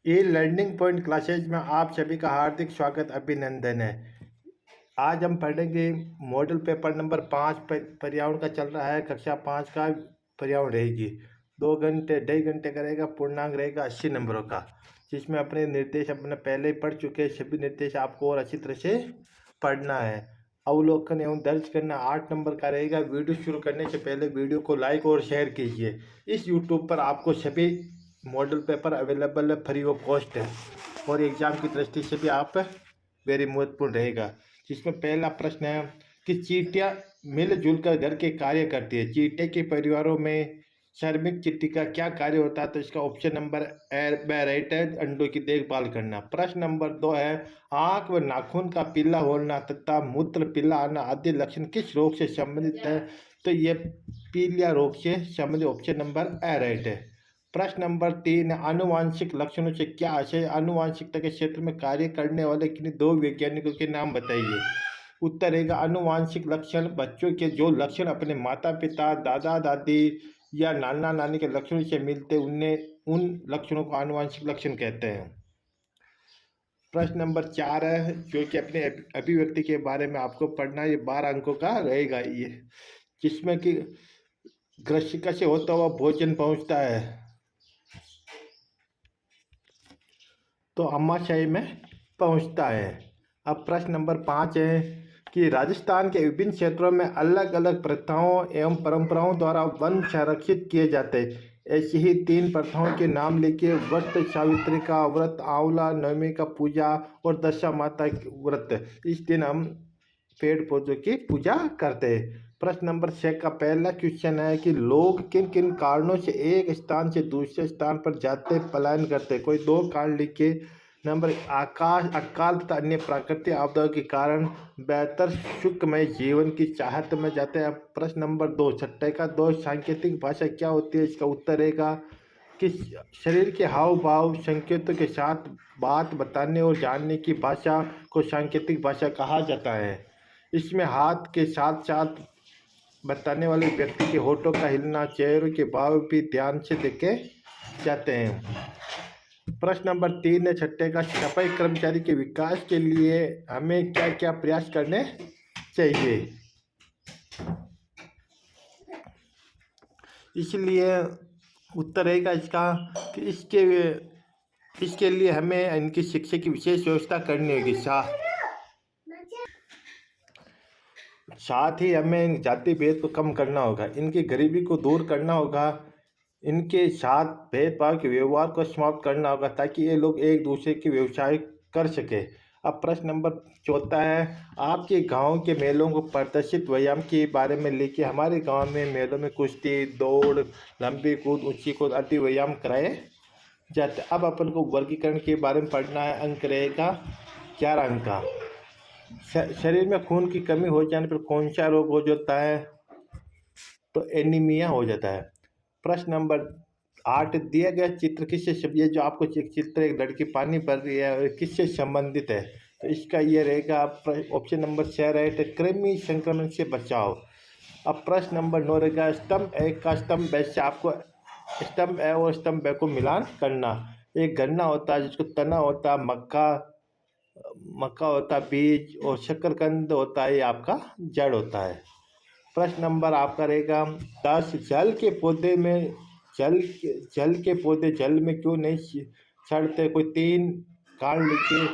E learning point classes में आप सभी का हार्दिक स्वागत अभिनंदन है। आज हम पढ़ेंगे मॉडल पेपर नंबर 5 पर्यावरण का चल रहा है। कक्षा 5 का पर्यावरण रहेगी 2 घंटे 2.5 घंटे का रहेगा। पूर्णांक रहेगा 80 नंबरों का, जिसमें अपने निर्देश अपने पहले ही पढ़ चुके हैं। सभी निर्देश आपको और अच्छी तरह से पढ़ना है। अवलोकन एवं दर्ज करना 8 नंबर का रहेगा। वीडियो शुरू करने से पहले वीडियो को लाइक और शेयर कीजिए। इस यूट्यूब पर आपको सभी मॉडल पेपर अवेलेबल है, फ्री ऑफ कॉस्ट है और एग्ज़ाम की दृष्टि से भी आप वेरी महत्वपूर्ण रहेगा। जिसमें पहला प्रश्न है कि चींटियाँ मिलजुल कर घर के कार्य करती है। चींटे के परिवारों में श्रमिक चींटी का क्या कार्य होता है? तो इसका ऑप्शन नंबर ए राइट है, अंडों की देखभाल करना। प्रश्न नंबर 2 है आँख व नाखून का पीला होना तथा मूत्र पीला आना आदि लक्षण किस रोग से संबंधित है? तो ये पीलिया रोग से संबंधित ऑप्शन नंबर ए राइट है। प्रश्न नंबर 3 आनुवांशिक लक्षणों से क्या आशय? आनुवांशिकता के क्षेत्र में कार्य करने वाले किन्हीं 2 वैज्ञानिकों के नाम बताइए। उत्तर रहेगा आनुवांशिक लक्षण बच्चों के जो लक्षण अपने माता पिता, दादा दादी या नाना नानी के लक्षणों से मिलते उन्हें उन लक्षणों को आनुवांशिक लक्षण कहते हैं। प्रश्न नंबर 4 है जो कि अपने अभिव्यक्ति के बारे में आपको पढ़ना। ये 12 अंकों का रहेगा ये, जिसमें कि ग्रसिका से होता हुआ भोजन पहुंचता है तो अम्माशय में पहुंचता है। अब प्रश्न नंबर 5 है कि राजस्थान के विभिन्न क्षेत्रों में अलग अलग प्रथाओं एवं परंपराओं द्वारा वन संरक्षित किए जाते हैं। ऐसी ही 3 प्रथाओं के नाम लिखिए। वट सावित्री का व्रत, आंवला नवमी का पूजा और दशा माता व्रत। इस दिन हम पेड़ पौधों की पूजा करते हैं। प्रश्न नंबर 6 का पहला क्वेश्चन है कि लोग किन किन कारणों से एक स्थान से दूसरे स्थान पर जाते पलायन करते? कोई 2 कारण लिखे। नंबर अकाल तथा अन्य प्राकृतिक आपदाओं के कारण बेहतर सुखमय जीवन की चाहत में जाते हैं। प्रश्न नंबर 2 छठे का 2 सांकेतिक भाषा क्या होती है? इसका उत्तर रहेगा कि शरीर के हाव भाव संकेतों के साथ बात बताने और जानने की भाषा को सांकेतिक भाषा कहा जाता है। इसमें हाथ के साथ साथ बताने वाले व्यक्ति के होठों का हिलना, चेहरे के भाव भी ध्यान से देखे जाते हैं। प्रश्न नंबर 3 है छठे का सफाई कर्मचारी के विकास के लिए हमें क्या क्या प्रयास करने चाहिए? इसलिए उत्तर रहेगा इसका कि इसके लिए हमें इनकी शिक्षा की विशेष व्यवस्था करनी होगी। साथ ही हमें जाति भेद को कम करना होगा, इनकी गरीबी को दूर करना होगा, इनके साथ भेदभाव के व्यवहार को समाप्त करना होगा ताकि ये लोग एक दूसरे के व्यवसाय कर सके। अब प्रश्न नंबर 4 है आपके गांव के मेलों को प्रदर्शित व्यायाम के बारे में लिखिए। हमारे गांव में मेलों में कुश्ती, दौड़, लंबी कूद, ऊंची कूद आदि व्यायाम कराए जाते। अब अपन को वर्गीकरण के बारे में पढ़ना है। अंक रहेगा 11 अंक का। शरीर में खून की कमी हो जाने पर कौन सा रोग हो जाता है? तो एनीमिया हो जाता है। प्रश्न नंबर 8 दिया गया चित्र किससे, ये जो आपको चित्र एक लड़की पानी भर रही है और किससे संबंधित है? तो इसका ये रहेगा ऑप्शन नंबर 6 राइट, कृमि संक्रमण से बचाव। अब प्रश्न नंबर 9 रहेगा स्तंभ ए का स्तंभ ब से आपको स्तंभ ए और स्तंभ ब को मिलान करना। एक गन्ना होता है जिसको तना होता है, मक्का होता है बीज, और शकरकंद होता है ये आपका जड़ होता है। प्रश्न नंबर आपका रहेगा 10 जल के पौधे जल में क्यों नहीं सड़ते? कोई 3 कारण लिखिए।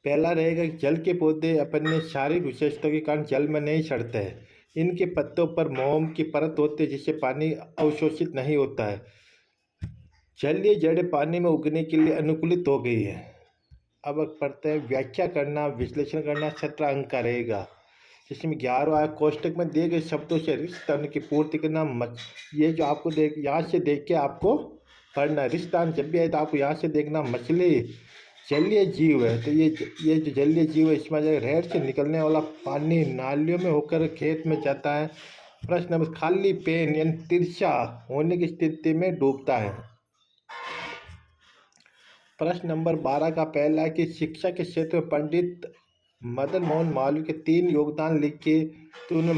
पहला रहेगा कि जल के पौधे अपने शारीरिक विशेषता के कारण जल में नहीं सड़ते हैं। इनके पत्तों पर मोम की परत होती है जिससे पानी अवशोषित नहीं होता है। जलीय जड़ें पानी में उगने के लिए अनुकूलित हो गई है। अब पढ़ते हैं व्याख्या करना, विश्लेषण करना। 17 अंक का रहेगा जिसमें 11 कोष्टक में दिए गए शब्दों से रिक्त की पूर्ति करना। ये जो आपको यहाँ से देख के आपको पढ़ना। रिश्तान जब भी आए तो आपको यहाँ से देखना। मछली जलीय जीव है तो ये जो जलीय जीव है इसमें नहर से निकलने वाला पानी नालियों में होकर खेत में जाता है। प्रश्न नंबर खाली पेन यानी तिरछा होने की स्थिति में डूबता है। प्रश्न नंबर 12 का पहला है कि शिक्षा के क्षेत्र में पंडित मदन मोहन मालवीय के 3 योगदान लिखे। तो उन्हें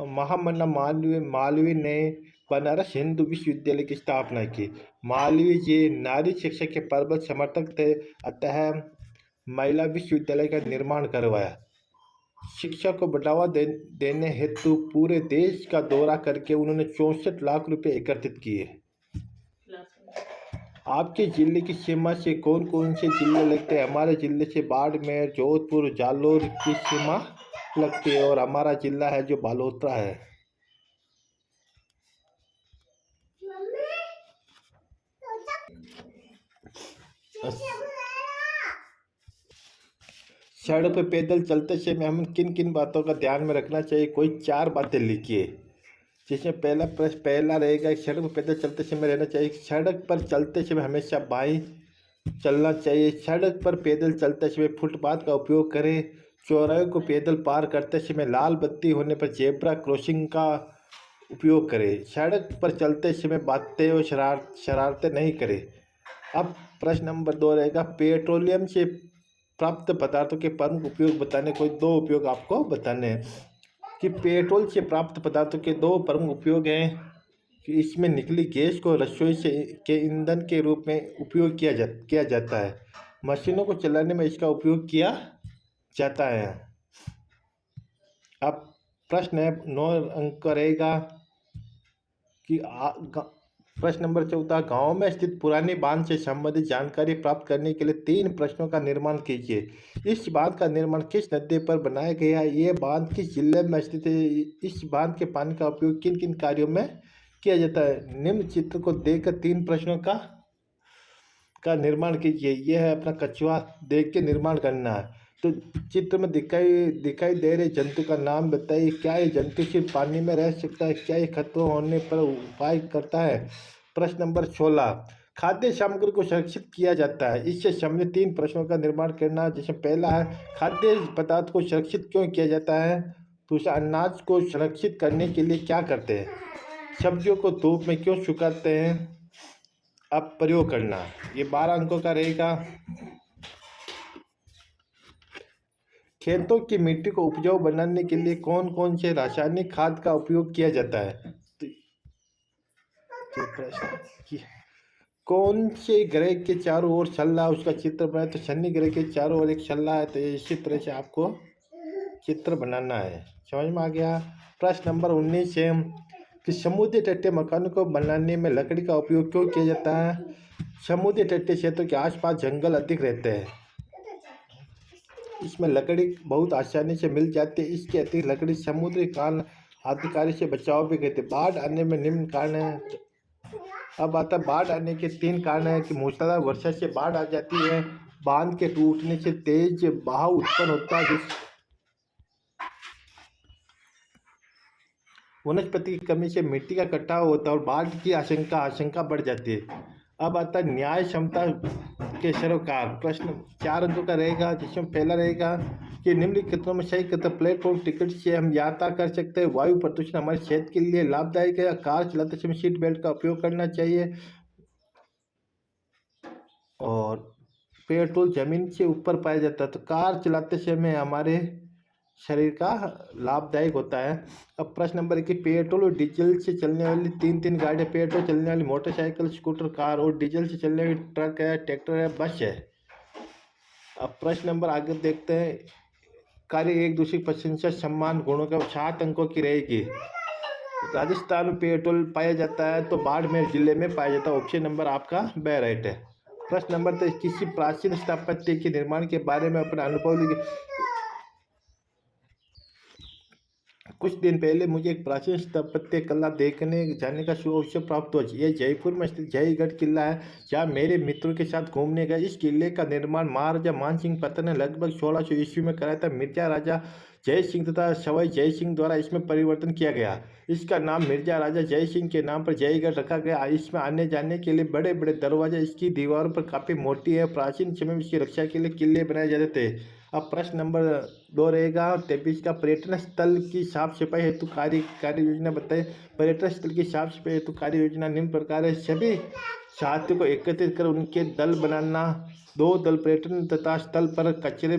महामना मालवीय ने बनारस हिंदू विश्वविद्यालय की स्थापना की। मालवीय जी नारी शिक्षा के प्रबल समर्थक थे, अतः महिला विश्वविद्यालय का निर्माण करवाया। शिक्षा को बढ़ावा देने हेतु पूरे देश का दौरा करके उन्होंने 64 लाख रुपए एकत्रित किए। आपके जिले की सीमा से कौन कौन से जिले लगते हैं? हमारे जिले से बाड़मेर, जोधपुर, जालोर की सीमा लगती है और हमारा जिला है जो बालोतरा है। सड़क पर पैदल चलते समय हम किन किन बातों का ध्यान में रखना चाहिए? कोई 4 बातें लिखिए, जिसमें पहला प्रश्न पहला रहेगा, सड़क पर पैदल चलते समय रहना चाहिए। सड़क पर चलते समय हमेशा बाईं चलना चाहिए। सड़क पर पैदल चलते समय फुटपाथ का उपयोग करें। चौराहे को पैदल पार करते समय लाल बत्ती होने पर जेब्रा क्रॉसिंग का उपयोग करें। सड़क पर चलते समय बातें और शरारतें नहीं करें। अब प्रश्न नंबर 2 रहेगा, पेट्रोलियम से प्राप्त पदार्थों के प्रमुख उपयोग बताने। कोई 2 उपयोग आपको बताने हैं कि पेट्रोल से प्राप्त पदार्थों के 2 प्रमुख उपयोग हैं कि इसमें निकली गैस को रसोई से के ईंधन के रूप में उपयोग किया जाता है। मशीनों को चलाने में इसका उपयोग किया जाता है। अब प्रश्न है 9 अंक का रहेगा कि प्रश्न नंबर 14, गांव में स्थित पुरानी बांध से संबंधित जानकारी प्राप्त करने के लिए 3 प्रश्नों का निर्माण कीजिए। इस बांध का निर्माण किस नदी पर बनाया गया है? ये बांध किस जिले में स्थित है? इस बांध के पानी का उपयोग किन किन कार्यों में किया जाता है? निम्न चित्र को देखकर 3 प्रश्नों का निर्माण कीजिए। यह है अपना कछुआ, देख के निर्माण करना है। तो चित्र में दिखाई दे रहे जंतु का नाम बताइए। क्या ये जंतु सिर्फ पानी में रह सकता है? क्या ये खतरों होने पर उपाय करता है? प्रश्न नंबर 16, खाद्य सामग्री को संरक्षित किया जाता है। इससे संबंधित 3 प्रश्नों का निर्माण करना, जिसमें पहला है, खाद्य पदार्थ को संरक्षित क्यों किया जाता है? दूसरा, अनाज को संरक्षित करने के लिए क्या करते हैं? सब्जियों को धूप में क्यों सुखाते हैं? अब प्रयोग करना। ये 12 अंकों का रहेगा। खेतों की मिट्टी को उपजाऊ बनाने के लिए कौन कौन से रासायनिक खाद का उपयोग किया जाता है? तो प्रश्न, कौन से ग्रह के चारों ओर छल्ला, उसका चित्र बनाए। तो शनि ग्रह के चारों ओर एक छल्ला है, तो इसी तरह से आपको चित्र बनाना है। समझ में आ गया? प्रश्न नंबर 19 है कि समुद्री तटीय मकानों को बनाने में लकड़ी का उपयोग क्यों किया जाता है? समुद्री तटीय क्षेत्रों के आसपास जंगल अधिक रहते हैं, इसमें लकड़ी बहुत आसानी से मिल जाती है। इसके अतिरिक्त लकड़ी समुद्री काल आधिकारी से बचाव भी करती है। बाढ़ आने में निम्न कारण है। अब आता है बाढ़ आने के 3 कारण है कि मूसलाधार वर्षा से बाढ़ आ जाती है, बांध के टूटने से तेज बहाव उत्पन्न होता है, वनस्पति की कमी से मिट्टी का कटाव होता है और बाढ़ की आशंका बढ़ जाती है। अब आता है न्याय क्षमता के सरोकार। प्रश्न 4 अंकों का रहेगा, जिसमें पहला रहेगा कि निम्नलिखितों में सही कथन प्लेटफॉर्म टिकट से हम यात्रा कर सकते हैं। वायु प्रदूषण हमारे सेहत के लिए लाभदायक है। कार चलाते समय सीट बेल्ट का उपयोग करना चाहिए। और पेट्रोल जमीन से ऊपर पाया जाता है, तो कार चलाते समय हमारे शरीर का लाभदायक होता है। अब प्रश्न नंबर 1, पेट्रोल और डीजल से चलने वाली 3 गाड़ियाँ, पेट्रोल चलने वाली मोटरसाइकिल, स्कूटर, कार, और डीजल से चलने वाली ट्रक है, ट्रैक्टर है, बस है। अब प्रश्न नंबर आगे देखते हैं, कार्य एक दूसरे की प्रशंसा सम्मान गुणों का 7 अंकों की रहेगी। राजस्थान में पेट्रोल पाया जाता है, तो बाड़मेर जिले में पाया जाता है। ऑप्शन नंबर आपका ब राइट है। प्रश्न नंबर 3, किसी प्राचीन स्थापत्य के निर्माण के बारे में अपना अनुभव लिखिए। कुछ दिन पहले मुझे एक प्राचीन स्थापत्य कला देखने जाने का शुभ अवसर प्राप्त हुआ। यह जयपुर में स्थित जयगढ़ किला है, जहाँ मेरे मित्रों के साथ घूमने गए। इस किले का निर्माण महाराजा मानसिंह पत्तर ने लगभग 1600 ईस्वी में कराया था। मिर्जा राजा जय सिंह तथा सवाई जय सिंह द्वारा इसमें परिवर्तन किया गया। इसका नाम मिर्जा राजा जय सिंह के नाम पर जयगढ़ रखा गया। इसमें आने जाने के लिए बड़े बड़े दरवाजे, इसकी दीवारों पर काफ़ी मोटी है। प्राचीन समय में इसकी रक्षा के लिए किले बनाए जाते थे। अब प्रश्न नंबर 2 रहेगा 23 का, पर्यटन स्थल की साफ सफाई हेतु कार्य योजना बताइए। पर्यटन स्थल की साफ सफाई हेतु कार्य योजना निम्न प्रकार है। सभी साथियों को एकत्रित कर उनके दल बनाना। 2 दल पर्यटन तथा स्थल पर कचरे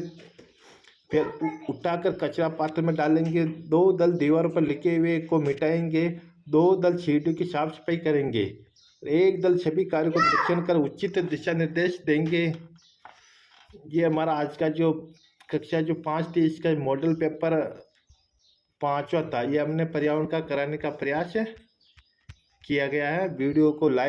फिर उठाकर कचरा पात्र में डालेंगे। 2 दल दीवारों पर लिखे हुए को मिटाएंगे। 2 दल सीढ़ियों की साफ सफाई करेंगे। एक दल सभी कार्यों को निरीक्षण कर उचित दिशा निर्देश देंगे। ये हमारा आज का जो कक्षा जो 5 थी इसका मॉडल पेपर 5वां था। ये हमने पर्यावरण का कराने का प्रयास किया गया है। वीडियो को लाइक